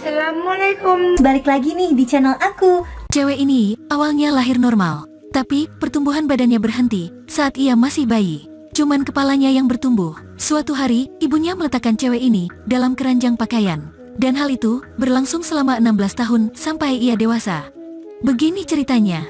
Assalamualaikum. Balik lagi nih di channel aku. Cewek ini awalnya lahir normal, tapi pertumbuhan badannya berhenti saat ia masih bayi. Cuman kepalanya yang bertumbuh. Suatu hari, ibunya meletakkan cewek ini dalam keranjang pakaian. Dan hal itu berlangsung selama 16 tahun sampai ia dewasa. Begini ceritanya.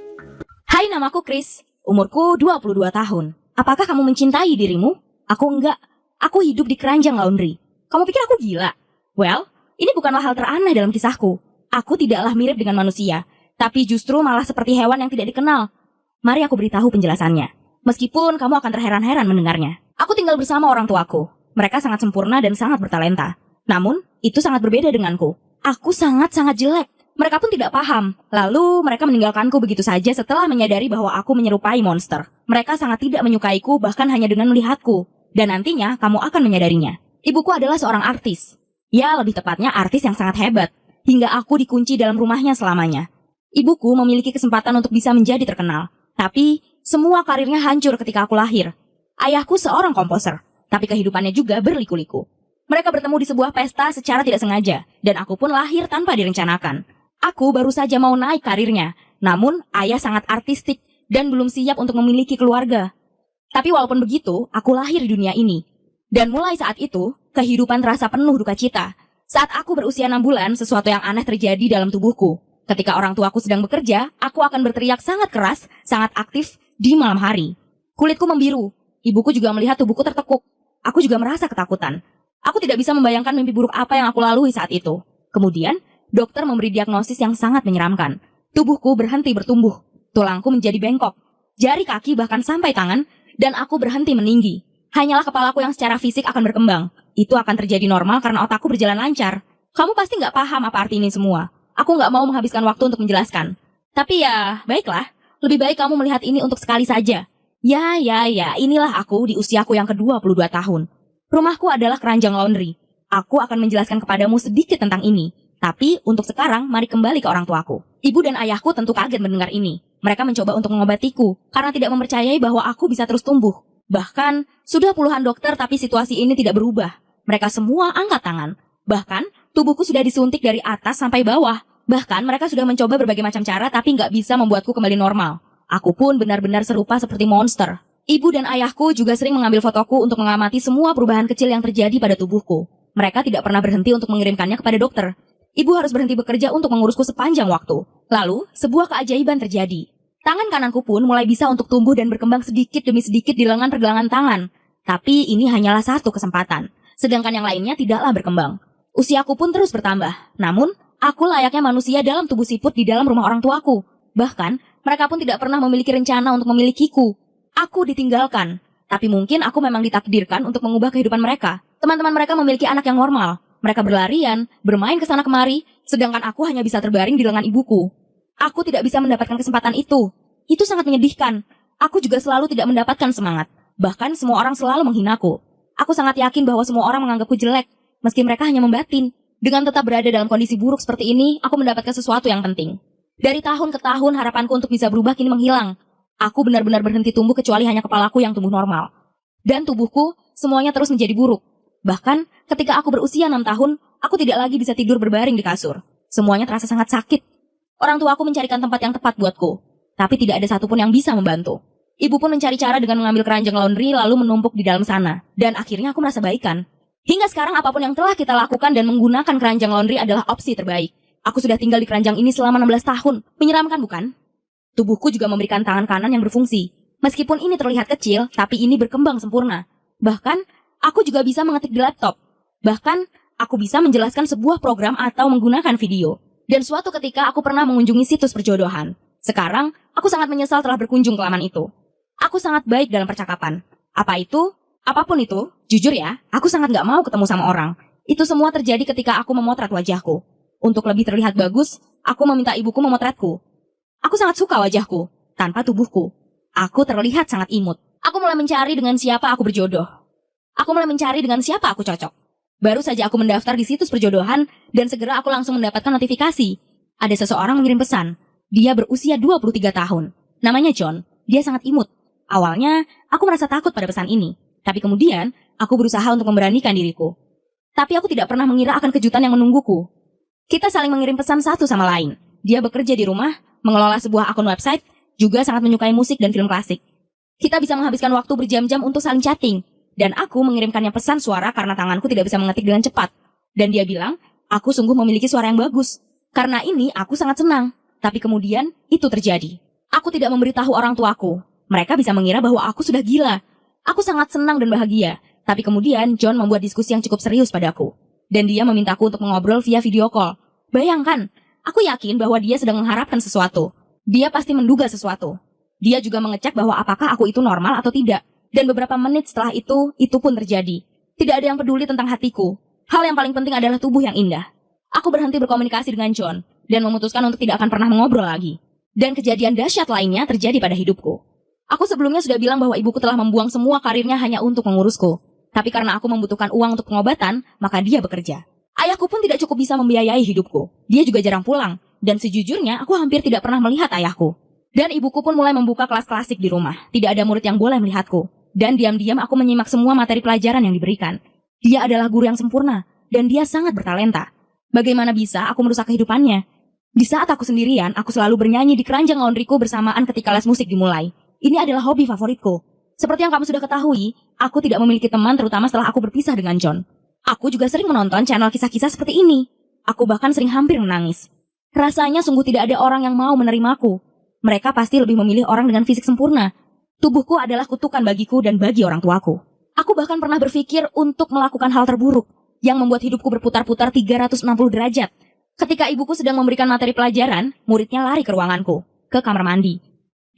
Hai, namaku Chris. Umurku 22 tahun. Apakah kamu mencintai dirimu? Aku enggak. Aku hidup di keranjang laundry. Kamu pikir aku gila? Well, ini bukanlah hal teraneh dalam kisahku. Aku tidaklah mirip dengan manusia, tapi justru malah seperti hewan yang tidak dikenal. Mari aku beritahu penjelasannya. Meskipun kamu akan terheran-heran mendengarnya. Aku tinggal bersama orang tuaku. Mereka sangat sempurna dan sangat bertalenta. Namun, itu sangat berbeda denganku. Aku sangat-sangat jelek. Mereka pun tidak paham. Lalu, mereka meninggalkanku begitu saja setelah menyadari bahwa aku menyerupai monster. Mereka sangat tidak menyukaiku bahkan hanya dengan melihatku. Dan nantinya, kamu akan menyadarinya. Ibuku adalah seorang artis. Ya, lebih tepatnya artis yang sangat hebat. Hingga aku dikunci dalam rumahnya selamanya. Ibuku memiliki kesempatan untuk bisa menjadi terkenal. Tapi, semua karirnya hancur ketika aku lahir. Ayahku seorang komposer, tapi kehidupannya juga berliku-liku. Mereka bertemu di sebuah pesta secara tidak sengaja, dan aku pun lahir tanpa direncanakan. Aku baru saja mau naik karirnya, namun ayah sangat artistik dan belum siap untuk memiliki keluarga. Tapi walaupun begitu, aku lahir di dunia ini. Dan mulai saat itu, kehidupan terasa penuh duka cita. Saat aku berusia 6 bulan, sesuatu yang aneh terjadi dalam tubuhku. Ketika orang tuaku sedang bekerja, aku akan berteriak sangat keras, sangat aktif di malam hari. Kulitku membiru. Ibuku juga melihat tubuhku tertekuk. Aku juga merasa ketakutan. Aku tidak bisa membayangkan mimpi buruk apa yang aku lalui saat itu. Kemudian, dokter memberi diagnosis yang sangat menyeramkan. Tubuhku berhenti bertumbuh. Tulangku menjadi bengkok. Jari kaki bahkan sampai tangan, dan aku berhenti meninggi. Hanyalah kepalaku yang secara fisik akan berkembang. Itu akan terjadi normal karena otakku berjalan lancar. Kamu pasti nggak paham apa arti ini semua. Aku nggak mau menghabiskan waktu untuk menjelaskan. Tapi ya, baiklah. Lebih baik kamu melihat ini untuk sekali saja. Ya, inilah aku di usiaku yang ke-22 tahun. Rumahku adalah keranjang laundry. Aku akan menjelaskan kepadamu sedikit tentang ini. Tapi, untuk sekarang, mari kembali ke orang tuaku. Ibu dan ayahku tentu kaget mendengar ini. Mereka mencoba untuk mengobatiku, karena tidak mempercayai bahwa aku bisa terus tumbuh. Bahkan, sudah puluhan dokter tapi situasi ini tidak berubah. Mereka semua angkat tangan. Bahkan, tubuhku sudah disuntik dari atas sampai bawah. Bahkan, mereka sudah mencoba berbagai macam cara tapi nggak bisa membuatku kembali normal. Aku pun benar-benar serupa seperti monster. Ibu dan ayahku juga sering mengambil fotoku untuk mengamati semua perubahan kecil yang terjadi pada tubuhku. Mereka tidak pernah berhenti untuk mengirimkannya kepada dokter. Ibu harus berhenti bekerja untuk mengurusku sepanjang waktu. Lalu, sebuah keajaiban terjadi. Tangan kananku pun mulai bisa untuk tumbuh dan berkembang sedikit demi sedikit di lengan pergelangan tangan. Tapi ini hanyalah satu kesempatan. Sedangkan yang lainnya tidaklah berkembang. Usiaku pun terus bertambah. Namun, aku layaknya manusia dalam tubuh siput di dalam rumah orang tuaku. Bahkan, mereka pun tidak pernah memiliki rencana untuk memilikiku. Aku ditinggalkan. Tapi mungkin aku memang ditakdirkan untuk mengubah kehidupan mereka. Teman-teman mereka memiliki anak yang normal. Mereka berlarian, bermain ke sana kemari, sedangkan aku hanya bisa terbaring di lengan ibuku. Aku tidak bisa mendapatkan kesempatan itu. Itu sangat menyedihkan. Aku juga selalu tidak mendapatkan semangat. Bahkan semua orang selalu menghinaku. Aku sangat yakin bahwa semua orang menganggapku jelek, meski mereka hanya membatin. Dengan tetap berada dalam kondisi buruk seperti ini, aku mendapatkan sesuatu yang penting. Dari tahun ke tahun, harapanku untuk bisa berubah kini menghilang. Aku benar-benar berhenti tumbuh kecuali hanya kepalaku yang tumbuh normal. Dan tubuhku, semuanya terus menjadi buruk. Bahkan, ketika aku berusia 6 tahun, aku tidak lagi bisa tidur berbaring di kasur. Semuanya terasa sangat sakit. Orang tuaku mencarikan tempat yang tepat buatku. Tapi tidak ada satupun yang bisa membantu. Ibu pun mencari cara dengan mengambil keranjang laundry lalu menumpuk di dalam sana. Dan akhirnya aku merasa baikan. Hingga sekarang apapun yang telah kita lakukan dan menggunakan keranjang laundry adalah opsi terbaik. Aku sudah tinggal di keranjang ini selama 16 tahun. Menyeramkan bukan? Tubuhku juga memberikan tangan kanan yang berfungsi. Meskipun ini terlihat kecil, tapi ini berkembang sempurna. Bahkan, aku juga bisa mengetik di laptop. Bahkan, aku bisa menjelaskan sebuah program atau menggunakan video. Dan suatu ketika aku pernah mengunjungi situs perjodohan. Sekarang, aku sangat menyesal telah berkunjung ke laman itu. Aku sangat baik dalam percakapan. Apa itu? Apapun itu, jujur ya, aku sangat gak mau ketemu sama orang. Itu semua terjadi ketika aku memotret wajahku. Untuk lebih terlihat bagus, aku meminta ibuku memotretku. Aku sangat suka wajahku, tanpa tubuhku. Aku terlihat sangat imut. Aku mulai mencari dengan siapa aku berjodoh. Aku mulai mencari dengan siapa aku cocok. Baru saja aku mendaftar di situs perjodohan, dan segera aku langsung mendapatkan notifikasi. Ada seseorang mengirim pesan. Dia berusia 23 tahun. Namanya John. Dia sangat imut. Awalnya, aku merasa takut pada pesan ini. Tapi kemudian, aku berusaha untuk memberanikan diriku. Tapi aku tidak pernah mengira akan kejutan yang menungguku. Kita saling mengirim pesan satu sama lain. Dia bekerja di rumah, mengelola sebuah akun website, juga sangat menyukai musik dan film klasik. Kita bisa menghabiskan waktu berjam-jam untuk saling chatting. Dan aku mengirimkannya pesan suara karena tanganku tidak bisa mengetik dengan cepat. Dan dia bilang, aku sungguh memiliki suara yang bagus. Karena ini aku sangat senang. Tapi kemudian itu terjadi. Aku tidak memberitahu orang tuaku. Mereka bisa mengira bahwa aku sudah gila. Aku sangat senang dan bahagia. Tapi kemudian John membuat diskusi yang cukup serius padaku. Dan dia memintaku untuk mengobrol via video call. Bayangkan, aku yakin bahwa dia sedang mengharapkan sesuatu. Dia pasti menduga sesuatu. Dia juga mengecek bahwa apakah aku itu normal atau tidak. Dan beberapa menit setelah itu pun terjadi. Tidak ada yang peduli tentang hatiku. Hal yang paling penting adalah tubuh yang indah. Aku berhenti berkomunikasi dengan John dan memutuskan untuk tidak akan pernah mengobrol lagi. Dan kejadian dahsyat lainnya terjadi pada hidupku. Aku sebelumnya sudah bilang bahwa ibuku telah membuang semua karirnya hanya untuk mengurusku. Tapi karena aku membutuhkan uang untuk pengobatan, maka dia bekerja. Ayahku pun tidak cukup bisa membiayai hidupku. Dia juga jarang pulang. Dan sejujurnya, aku hampir tidak pernah melihat ayahku. Dan ibuku pun mulai membuka kelas klasik di rumah. Tidak ada murid yang boleh melihatku. Dan diam-diam aku menyimak semua materi pelajaran yang diberikan. Dia adalah guru yang sempurna. Dan dia sangat bertalenta. Bagaimana bisa aku merusak kehidupannya? Di saat aku sendirian, aku selalu bernyanyi di keranjang laundryku bersamaan ketika les musik dimulai. Ini adalah hobi favoritku. Seperti yang kamu sudah ketahui, aku tidak memiliki teman terutama setelah aku berpisah dengan John. Aku juga sering menonton channel kisah-kisah seperti ini. Aku bahkan sering hampir menangis. Rasanya sungguh tidak ada orang yang mau menerimaku. Mereka pasti lebih memilih orang dengan fisik sempurna. Tubuhku adalah kutukan bagiku dan bagi orang tuaku. Aku bahkan pernah berpikir untuk melakukan hal terburuk yang membuat hidupku berputar-putar 360 derajat. Ketika ibuku sedang memberikan materi pelajaran, muridnya lari ke ruanganku, ke kamar mandi.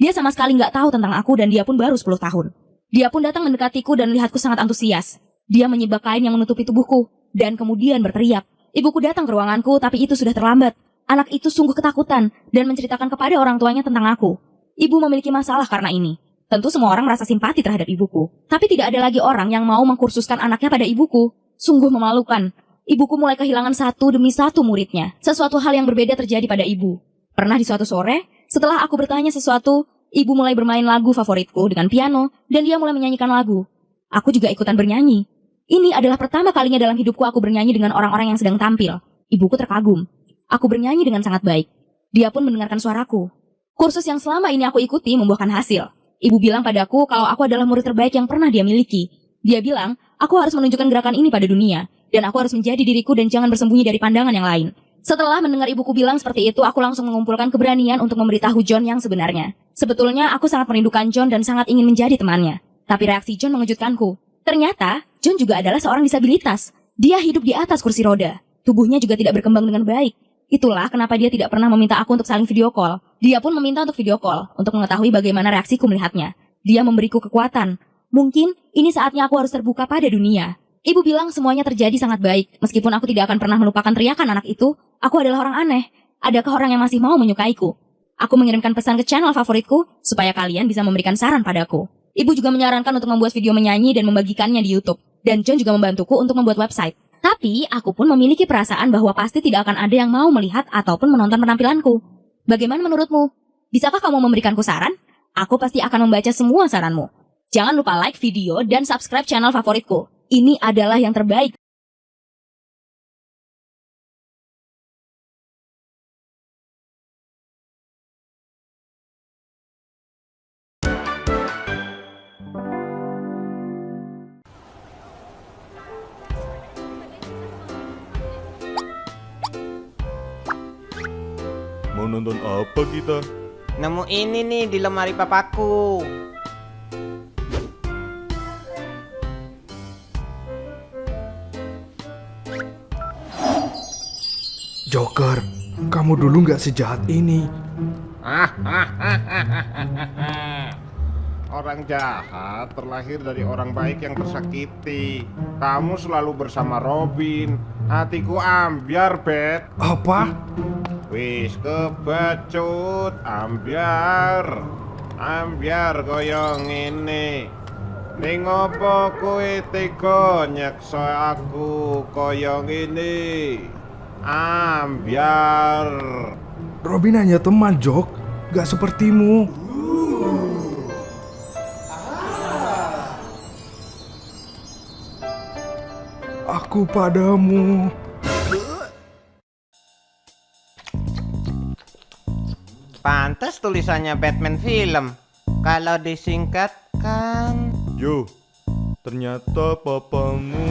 Dia sama sekali nggak tahu tentang aku dan dia pun baru 10 tahun. Dia pun datang mendekatiku dan melihatku sangat antusias. Dia menyibak kain yang menutupi tubuhku dan kemudian berteriak. Ibuku datang ke ruanganku tapi itu sudah terlambat. Anak itu sungguh ketakutan dan menceritakan kepada orang tuanya tentang aku. Ibu memiliki masalah karena ini. Tentu semua orang merasa simpati terhadap ibuku. Tapi tidak ada lagi orang yang mau mengkursuskan anaknya pada ibuku. Sungguh memalukan. Ibuku mulai kehilangan satu demi satu muridnya. Sesuatu hal yang berbeda terjadi pada ibu. Pernah di suatu sore, setelah aku bertanya sesuatu, ibu mulai bermain lagu favoritku dengan piano dan dia mulai menyanyikan lagu. Aku juga ikutan bernyanyi. Ini adalah pertama kalinya dalam hidupku aku bernyanyi dengan orang-orang yang sedang tampil. Ibuku terkagum. Aku bernyanyi dengan sangat baik. Dia pun mendengarkan suaraku. Kursus yang selama ini aku ikuti membuahkan hasil. Ibu bilang padaku kalau aku adalah murid terbaik yang pernah dia miliki. Dia bilang, aku harus menunjukkan gerakan ini pada dunia. Dan aku harus menjadi diriku dan jangan bersembunyi dari pandangan yang lain. Setelah mendengar ibuku bilang seperti itu, aku langsung mengumpulkan keberanian untuk memberitahu John yang sebenarnya. Sebetulnya aku sangat merindukan John dan sangat ingin menjadi temannya. Tapi reaksi John mengejutkanku. Ternyata, John juga adalah seorang disabilitas. Dia hidup di atas kursi roda. Tubuhnya juga tidak berkembang dengan baik. Itulah kenapa dia tidak pernah meminta aku untuk saling video call. Dia pun meminta untuk video call, untuk mengetahui bagaimana reaksiku melihatnya. Dia memberiku kekuatan. Mungkin ini saatnya aku harus terbuka pada dunia. Ibu bilang semuanya terjadi sangat baik. Meskipun aku tidak akan pernah melupakan teriakan anak itu, aku adalah orang aneh. Adakah orang yang masih mau menyukaiku? Aku mengirimkan pesan ke channel favoritku, supaya kalian bisa memberikan saran padaku. Ibu juga menyarankan untuk membuat video menyanyi dan membagikannya di YouTube. Dan John juga membantuku untuk membuat website. Tapi, aku pun memiliki perasaan bahwa pasti tidak akan ada yang mau melihat ataupun menonton penampilanku. Bagaimana menurutmu? Bisakah kamu memberikanku saran? Aku pasti akan membaca semua saranmu. Jangan lupa like video dan subscribe channel favoritku. Ini adalah yang terbaik. Mau nonton apa kita? Nemu ini nih di lemari papaku. Joker, kamu dulu nggak sejahat ini. Orang jahat terlahir dari orang baik yang tersakiti. Kamu selalu bersama Robin. Hatiku ambiar, Bet. Apa? Wis kebacut, ambiar. Ambiar koyo ngene. Ning opo kowe tega nyeksa aku koyo ngene? Ambiar. Robin hanya teman, Jok. Gak sepertimu. Aku padamu. Pantes tulisannya Batman film. Kalau disingkat kan... Yo, ternyata papamu